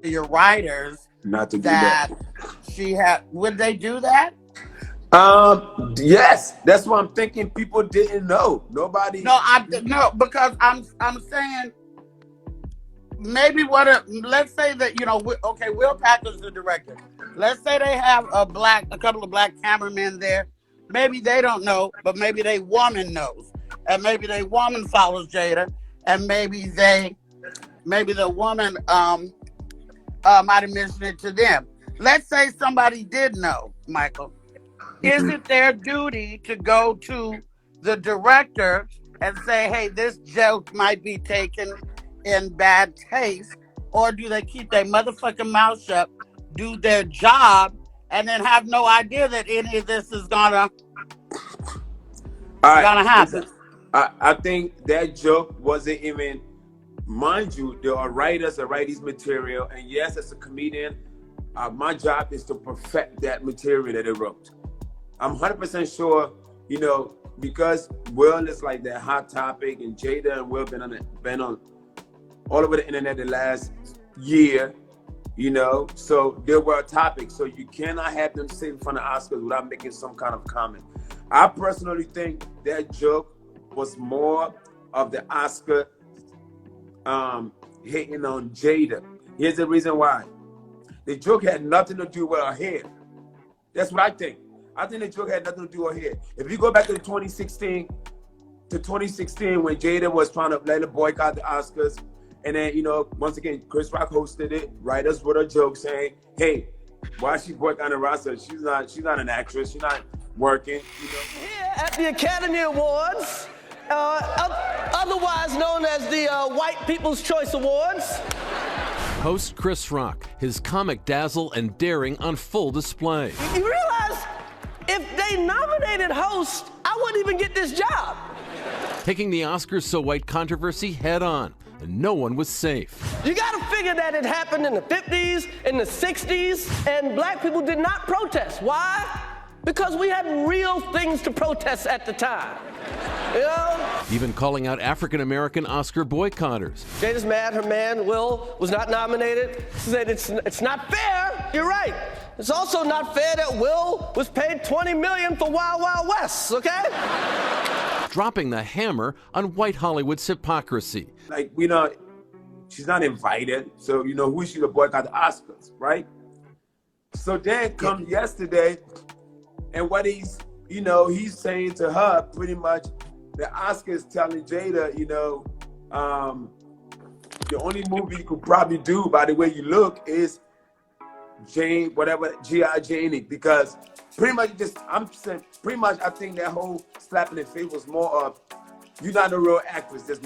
your writers not to do that. She had. Would they do that? Yes, that's what I'm thinking. People didn't know. Nobody. No, because I'm saying maybe let's say that Will Packer's the director. Let's say they have a couple of black cameramen there. Maybe they don't know, but maybe they woman knows, and maybe they woman follows Jada, and maybe the woman might have mentioned it to them. Let's say somebody did know, Michael. Is it their duty to go to the director and say, hey, this joke might be taken in bad taste, or do they keep their motherfucking mouth shut, do their job, and then have no idea that any of this is gonna happen? I think that joke wasn't even, mind you, there are writers that write these material, and yes, as a comedian, my job is to perfect that material that they wrote. I'm 100% sure, because Will is like that hot topic, and Jada and Will been on all over the internet the last year, so there were topics. So you cannot have them sit in front of Oscars without making some kind of comment. I personally think that joke was more of the Oscar hating on Jada. Here's the reason why. The joke had nothing to do with her hair. That's what I think. I think the joke had nothing to do with her hair. If you go back to 2016 when Jada was trying to let her boycott the Oscars, and then, once again, ChrisRock hosted it. Writers wrote a joke saying, hey, why is she boycotting the Oscars? She's not an actress. She's not working. Here at the Academy Awards, otherwise known as the White People's Choice Awards. Host Chris Rock, his comic dazzle and daring on full display. You realize if they nominated host, I wouldn't even get this job. Taking the Oscars So White controversy head on, and no one was safe. You gotta figure that it happened in the 50s, in the 60s, and black people did not protest. Why? Because we had real things to protest at the time. Even calling out African-American Oscar boycotters. Jada's mad her man, Will, was not nominated. She said it's not fair. You're right. It's also not fair that Will was paid $20 million for Wild Wild West, okay? Dropping the hammer on white Hollywood's hypocrisy. Like, she's not invited, so who is she to boycott the Oscars, right? So then comes yesterday, and what he's saying to her, pretty much, the Oscars telling Jada, the only movie you could probably do by the way you look is G.I. Jane, because pretty much I think that whole slap in the face was more of, you're not a real actress. There's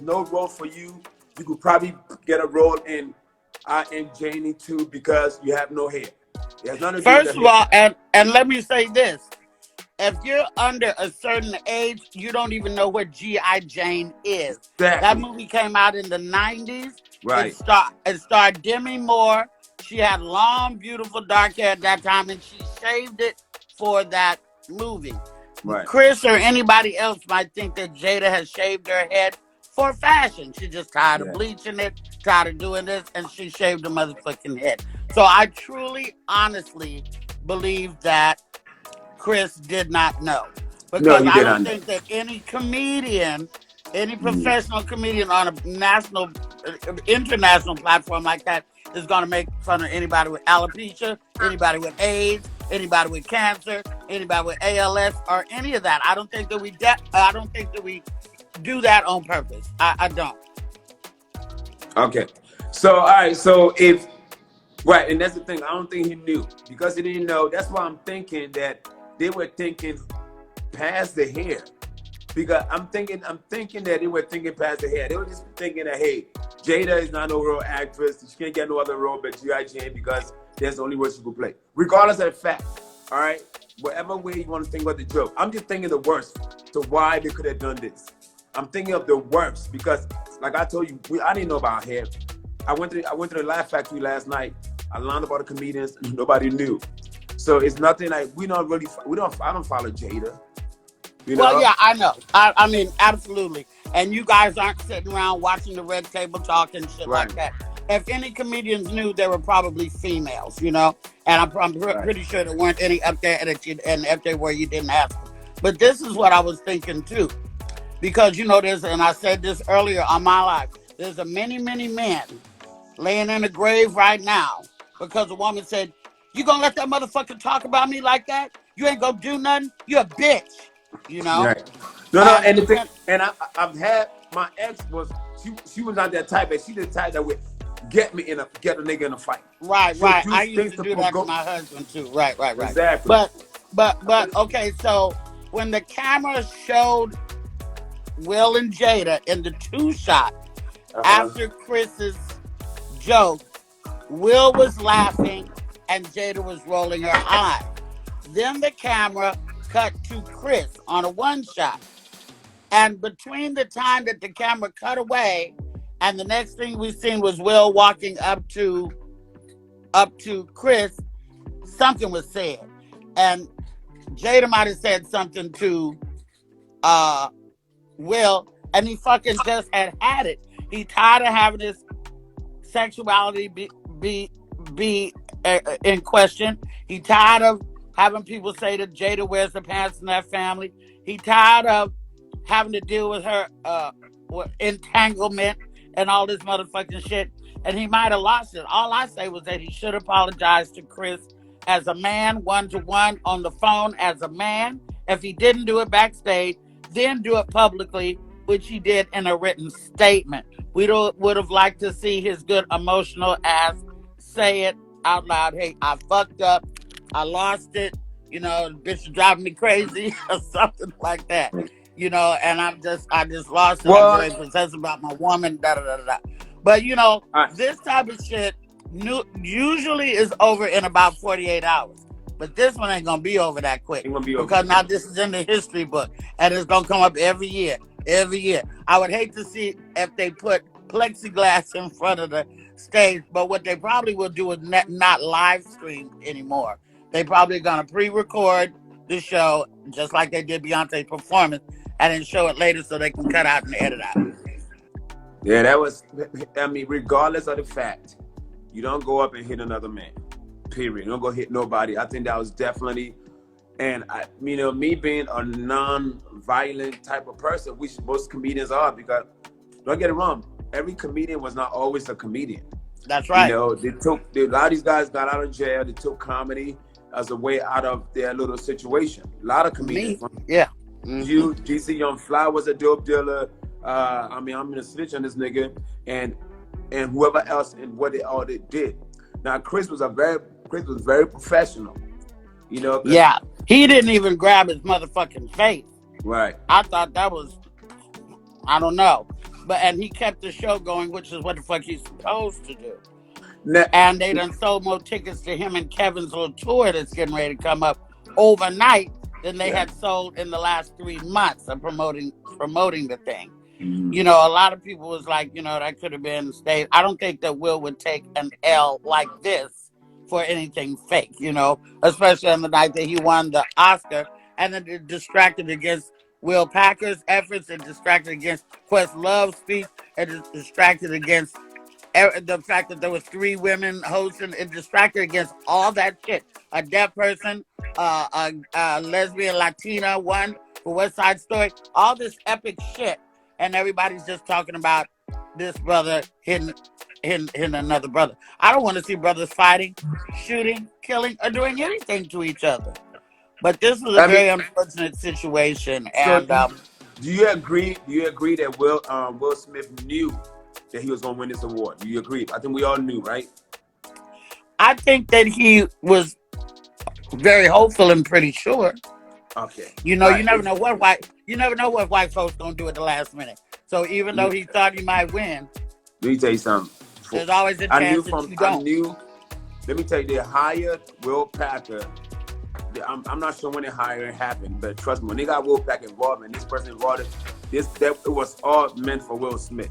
no role for you. You could probably get a role in Janie too because you have no hair. First of all, and let me say this. If you're under a certain age, you don't even know what G.I. Jane is. Exactly. That movie came out in the 90s. Right. It starred Demi Moore. She had long, beautiful dark hair at that time, and she shaved it for that movie. Right. Chris or anybody else might think that Jada has shaved her head for fashion. She just tired of bleaching it, tired of doing this, and she shaved her motherfucking head. So I truly, honestly believe that Chris did not know. Because I don't think that any comedian, any professional comedian on a national, international platform like that is going to make fun of anybody with alopecia, anybody with AIDS, anybody with cancer, anybody with ALS, or any of that. I don't think that we do that on purpose. I don't. Okay. So, all right. So right, and that's the thing. I don't think he knew because he didn't know. That's why I'm thinking that they were thinking past the hair. Because I'm thinking that they were thinking past the hair. They were just thinking that, hey, Jada is not no real actress. She can't get no other role but G.I. Jane because that's the only way she could play. Regardless of the fact, all right? Whatever way you want to think about the joke. I'm just thinking the worst to why they could have done this. I'm thinking of the worst because, like I told you, I didn't know about hair. I went to the Laugh Factory last night. I learned about the comedians. Nobody knew. So it's nothing like I don't follow Jada. Well, yeah, I know. I mean, absolutely. And you guys aren't sitting around watching the Red Table Talk and shit like that. if any comedians knew, they were probably females, you know. And pretty sure there weren't any up there, and if they were, you didn't ask them. But this is what I was thinking too, because you know, and I said this earlier on my life. There's a many men laying in the grave right now because a woman said, "You gonna let that motherfucker talk about me like that? You ain't gonna do nothing. You a bitch," you know. Right. No, and the thing, and I've had my ex was she was not that type, but she the type that would get a nigga in a fight. Right. I used to do that to my husband too. Right. Exactly. But okay, so when the camera showed Will and Jada in the 2-shot after Chris's joke, Will was laughing and Jada was rolling her eyes. Then the camera cut to Chris on a 1-shot. And between the time that the camera cut away and the next thing we seen was Will walking up to Chris, something was said. And Jada might have said something to Will, and he fucking just had it. He tired of having his sexuality be in question. He tired of having people say that Jada wears the pants in that family. He tired of having to deal with her entanglement and all this motherfucking shit. And he might have lost it. All I say was that he should apologize to Chris as a man, 1-to-1 on the phone as a man. If he didn't do it backstage, then do it publicly, which he did in a written statement. We would have liked to see his good emotional ass say it out loud. Hey, I fucked up. I lost it. You know, bitch is driving me crazy or something like that. You know, and I just lost it. I'm very possessed about my woman, But, you know, this type of shit usually is over in about 48 hours. But this one ain't going to be over that quick. Because now this is in the history book. And it's going to come up every year. I would hate to see if they put plexiglass in front of the stage. But what they probably will do is not live stream anymore. They probably going to pre-record the show, just like they did Beyonce's performance, and then show it later so they can cut out and edit out. Yeah, that was, I mean, regardless of the fact, you don't go up and hit another man, period. You don't go hit nobody. I think that was definitely, and me being a non-violent type of person, which most comedians are, because don't get it wrong, every comedian was not always a comedian. That's right. You know, a lot of these guys got out of jail. They took comedy as a way out of their little situation. A lot of comedians. Yeah. You, DC Young Fly was a dope dealer. I'm gonna snitch on this nigga, and whoever else and what they all did. Now Chris was very professional. You know. Yeah, he didn't even grab his motherfucking face. Right. I thought that was, I don't know, and he kept the show going, which is what the fuck he's supposed to do. And they done sold more tickets to him and Kevin's little tour that's getting ready to come up overnight than they had sold in the last 3 months of promoting the thing. Mm-hmm. You know, a lot of people was like, you know, that could have been staged. I don't think that Will would take an L like this for anything fake, you know, especially on the night that he won the Oscar, and then it distracted against Will Packer's efforts, and distracted against Questlove's speech, and it distracted against the fact that there was 3 women hosting. It distracted against all that shit. A deaf person, a lesbian Latina one for West Side Story, all this epic shit, and everybody's just talking about this brother hitting another brother. I don't want to see brothers fighting, shooting, killing, or doing anything to each other. But this was a very unfortunate situation. And do you agree that Will Smith knew that he was going to win this award? Do you agree? I think we all knew, right? I think that he was very hopeful and pretty sure. Okay. You know, you never know what white folks gonna do at the last minute. So even though he thought he might win, let me tell you something. There's always a chance that you don't. Let me tell you, they hired Will Packer. I'm not sure when the hiring happened, but trust me, when they got Will Packer involved and this person involved, it was all meant for Will Smith.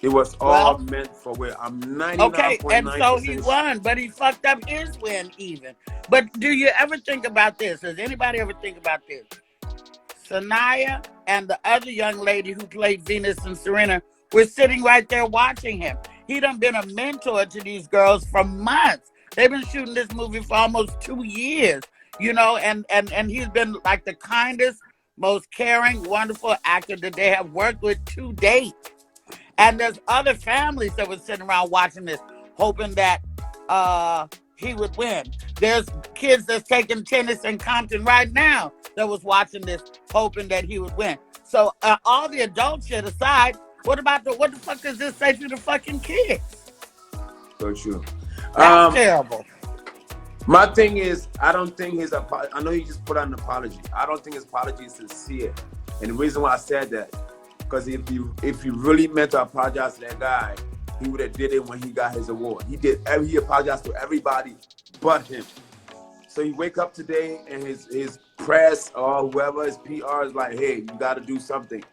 It was all meant for Will. I'm 99.9%. Okay, and so he won, but he fucked up his win even. But do you ever think about this? Does anybody ever think about this? Sanaya and the other young lady who played Venus and Serena We're sitting right there watching him. He done been a mentor to these girls for months. They've been shooting this movie for almost 2 years, and he's been like the kindest, most caring, wonderful actor that they have worked with to date. And there's other families that were sitting around watching this, hoping that he would win. There's kids that's taking tennis in Compton right now that was watching this, hoping that he would win. So all the adult shit aside, what the fuck does this say to the fucking kids? So true. That's terrible. My thing is, I don't think I know he just put out an apology. I don't think his apology is sincere. And the reason why I said that, because if you really meant to apologize to that guy, he would have did it when he got his award. He apologized to everybody but him. So he wake up today and his press or whoever, his PR is like, hey, you got to do something.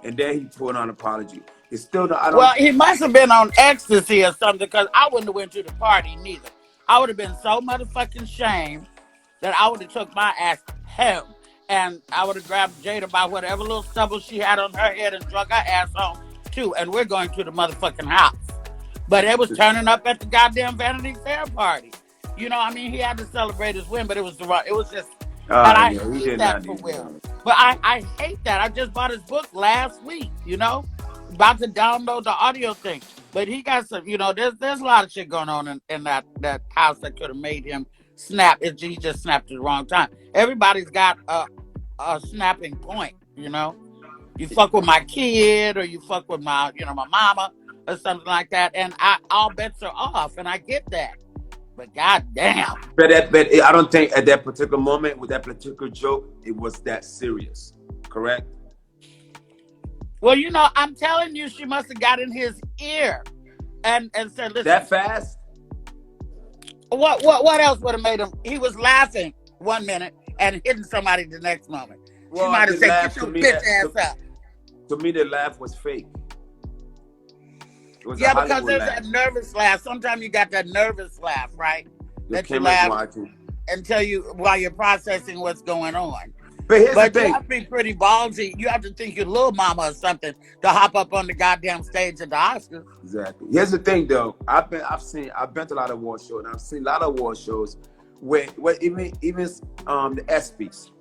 And then he put on an apology. It's still Well, he must have been on ecstasy or something, because I wouldn't have went to the party neither. I would have been so motherfucking shamed that I would have took my ass home, and I would have grabbed Jada by whatever little stubble she had on her head and drug her ass home too, and we're going to the motherfucking house. But it was turning up at the goddamn Vanity Fair party. You know, I mean, he had to celebrate his win, but it was just, and I hate that for Will. But I hate that. I just bought his book last week, about to download the audio thing. But he got some, there's a lot of shit going on in that house that could have made him snap. He just snapped at the wrong time. Everybody's got a snapping point, You fuck with my kid, or you fuck with my, my mama, or something like that, and all bets are off, and I get that. But goddamn. But I don't think at that particular moment with that particular joke, it was that serious. Correct? Well, I'm telling you, she must have got in his ear and said, listen. That fast? What else would have made him? He was laughing 1 minute and hitting somebody the next moment. Well, she might have said, get your bitch ass up. To me, the laugh was fake. Yeah, because there's that nervous laugh. Sometimes you got that nervous laugh, right? That you laugh while you're processing what's going on. But here's the thing. You have to be pretty ballsy. You have to think you're little mama or something to hop up on the goddamn stage at the Oscars. Exactly. Here's the thing, though. I've been to a lot of award shows, and I've seen a lot of award shows where even the ESPYs,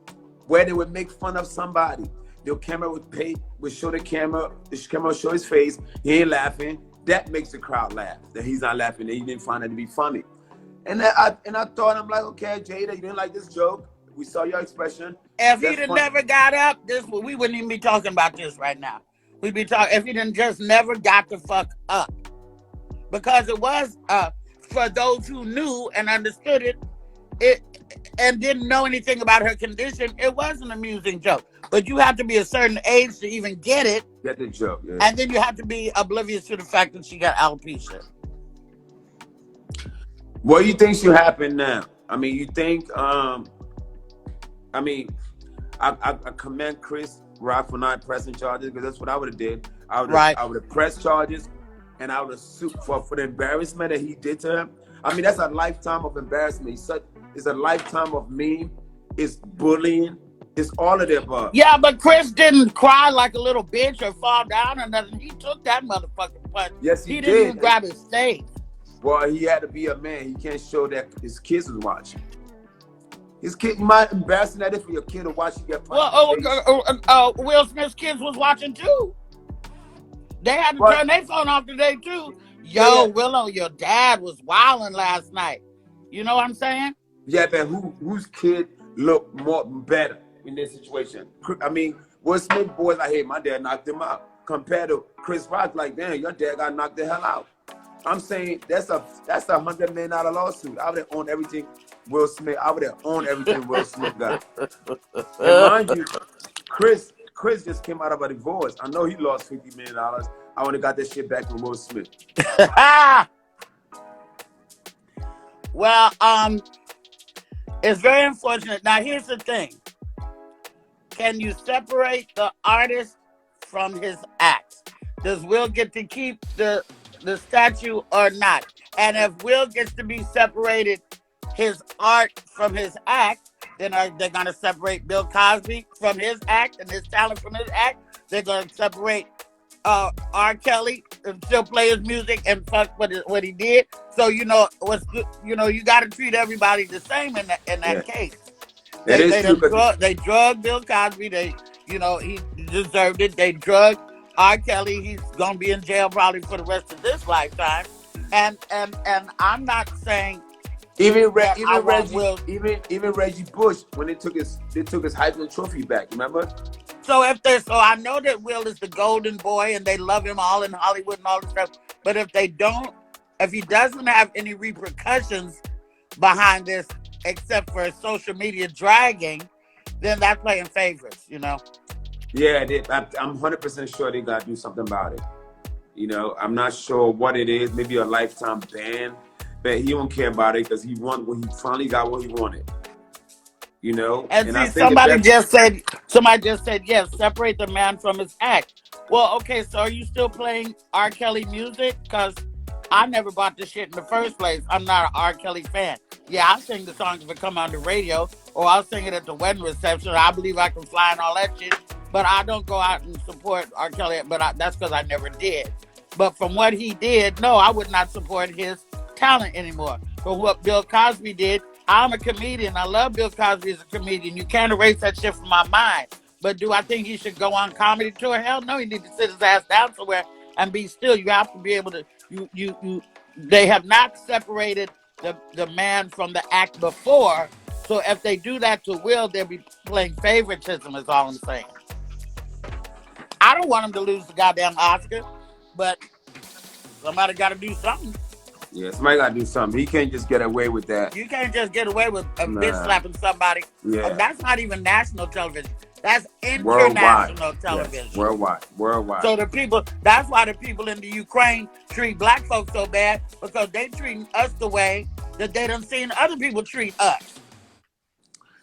where they would make fun of somebody. The camera would show the camera would show his face. He ain't laughing. That makes the crowd laugh. That he's not laughing. That he didn't find it to be funny. And I thought, I'm like, okay, Jada, you didn't like this joke. We saw your expression. If he'd have never got up, we wouldn't even be talking about this right now. We'd be talking if he didn't just never got the fuck up. Because it was for those who knew and understood it and didn't know anything about her condition, it was an amusing joke. But you have to be a certain age to even get it. Get the joke, yeah. And then you have to be oblivious to the fact that she got alopecia. What do you think should happen now? I mean, you think I commend ChrisRock for not pressing charges, because that's what I would have did. I would have pressed charges, and I would have sued for the embarrassment that he did to him. I mean, that's a lifetime of embarrassment. It's a lifetime of meme. It's bullying. It's all of the above. Yeah, but Chris didn't cry like a little bitch or fall down or nothing. He took that motherfucking punch. Yes, he did. He didn't even grab his face. Well, he had to be a man. He can't show that his kids was watching. His kid, you might embarrassing that if your kid to watch you get punched. Well, Will Smith's kids was watching too. They had to turn their phone off today too. Willow, your dad was wilding last night. You know what I'm saying? Yeah, but whose kid looked more better in this situation? I mean, Will Smith boys like, hey, my dad knocked him out. Compared to ChrisRock, like, damn, your dad got knocked the hell out. I'm saying that's a $100 million lawsuit. I would have owned everything Will Smith. I would have owned everything Will Smith got. And mind you, Chris just came out of a divorce. I know he lost $50 million. I would have got that shit back from Will Smith. Well, it's very unfortunate. Now, here's the thing. Can you separate the artist from his acts? Does Will get to keep the statue or not? And if Will gets to be separated, his art from his act, then they're going to separate Bill Cosby from his act and his talent from his act. They're going to separate R. Kelly and still play his music and fuck what he did. So you know you got to treat everybody the same in that case. They drugged Bill Cosby. He deserved it. They drugged R. Kelly. He's gonna be in jail probably for the rest of this lifetime. And I'm not saying even Reggie Bush when they took his Heisman Trophy back. Remember? So I know that Will is the golden boy and they love him all in Hollywood and all this stuff. But if he doesn't have any repercussions behind this except for social media dragging, then that's playing favorites, Yeah, I'm 100% sure they got to do something about it. I'm not sure what it is. Maybe a lifetime ban, but he don't care about it because he finally got what he wanted. And see, somebody just said, yes, separate the man from his act. Well, okay, so are you still playing R. Kelly music? Because I never bought this shit in the first place. I'm not an R. Kelly fan. Yeah, I sing the songs if it come on the radio, or I'll sing it at the wedding reception. I Believe I Can Fly and all that shit. But I don't go out and support R. Kelly, that's because I never did. But from what he did, no, I would not support his talent anymore. For what Bill Cosby did, I'm a comedian. I love Bill Cosby as a comedian. You can't erase that shit from my mind. But do I think he should go on comedy tour? Hell no, he needs to sit his ass down somewhere and be still. You have to be able to. They have not separated the man from the act before. So if they do that to Will, they'll be playing favoritism. Is all I'm saying. I don't want him to lose the goddamn Oscar, but somebody got to do something. Yeah, somebody got to do something. He can't just get away with that. You can't just get away with a bitch slapping somebody. Yeah. That's not even national television. That's international television. Yes. Worldwide. So that's why the people in the Ukraine treat black folks so bad, because they treating us the way that they done seen other people treat us.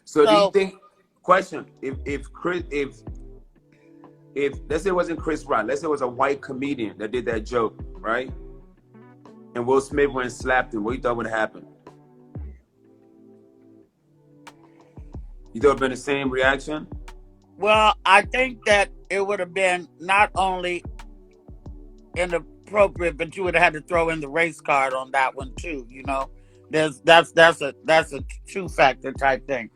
So do you think, question, if let's say it wasn't ChrisRock, let's say it was a white comedian that did that joke, right? And Will Smith went and slapped him, what do you thought would happen? You thought it would have been the same reaction? Well, I think that it would have been not only inappropriate, but you would have had to throw in the race card on that one too. That's a two-factor type thing.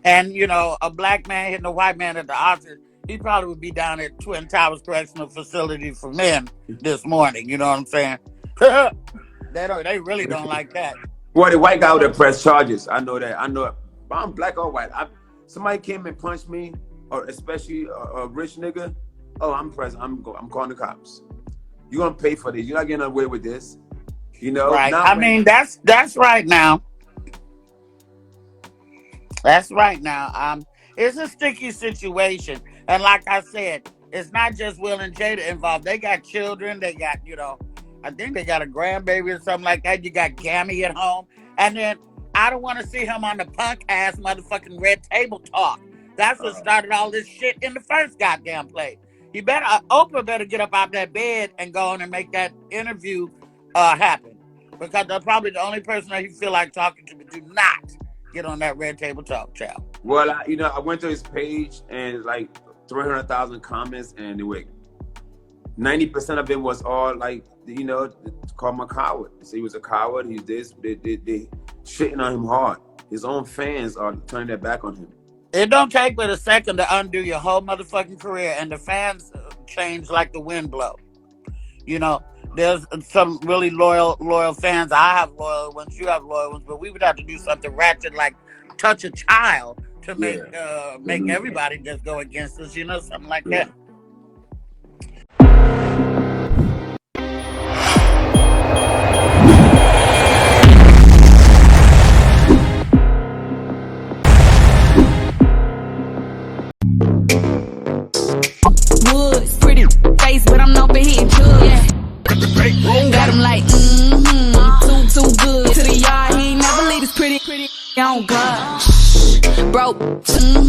And a black man hitting a white man at the Oscars, he probably would be down at Twin Towers Correctional Facility for Men this morning. You know what I'm saying? They really don't like that. Well, the white guy would have pressed charges. I know that. I'm black or white. Somebody came and punched me, or especially a rich nigga. Oh, I'm present. I'm calling the cops. You're gonna pay for this. You're not getting away with this. Right. That's right now. That's right now. It's a sticky situation, and like I said, it's not just Will and Jada involved. They got children. They got I think they got a grandbaby or something like that. You got Gammy at home, and then I don't want to see him on the punk ass motherfucking Red Table Talk. That's what started all this shit in the first goddamn place. Oprah better get up out that bed and go on and make that interview happen, because they're probably the only person that he feel like talking to, but do not get on that Red Table Talk, child. Well, I went to his page and like 300,000 comments, and 90% of it was all like, call him a coward. They say he was a coward. He's this. They shitting on him hard. His own fans are turning their back on him. It don't take but a second to undo your whole motherfucking career, and the fans change like the wind blow. There's some really loyal fans. I have loyal ones. You have loyal ones, but we would have to do something ratchet like touch a child to make everybody just go against us. Something like that. But I'm known for hitting drugs. Got him like, too good. To the yard, he ain't never leave this pretty on God. Broke, too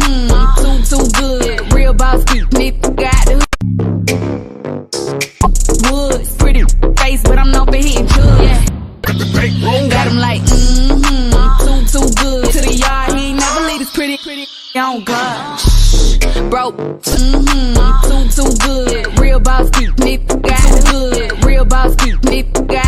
good. Real boss, nigga, got the woods, pretty face, but I'm known for hitting drugs. Got him like, too good. To the yard, he ain't never leave this pretty on God. Broke. broke, too good. Real boss keep nigga got too good. Real boss keep nigga got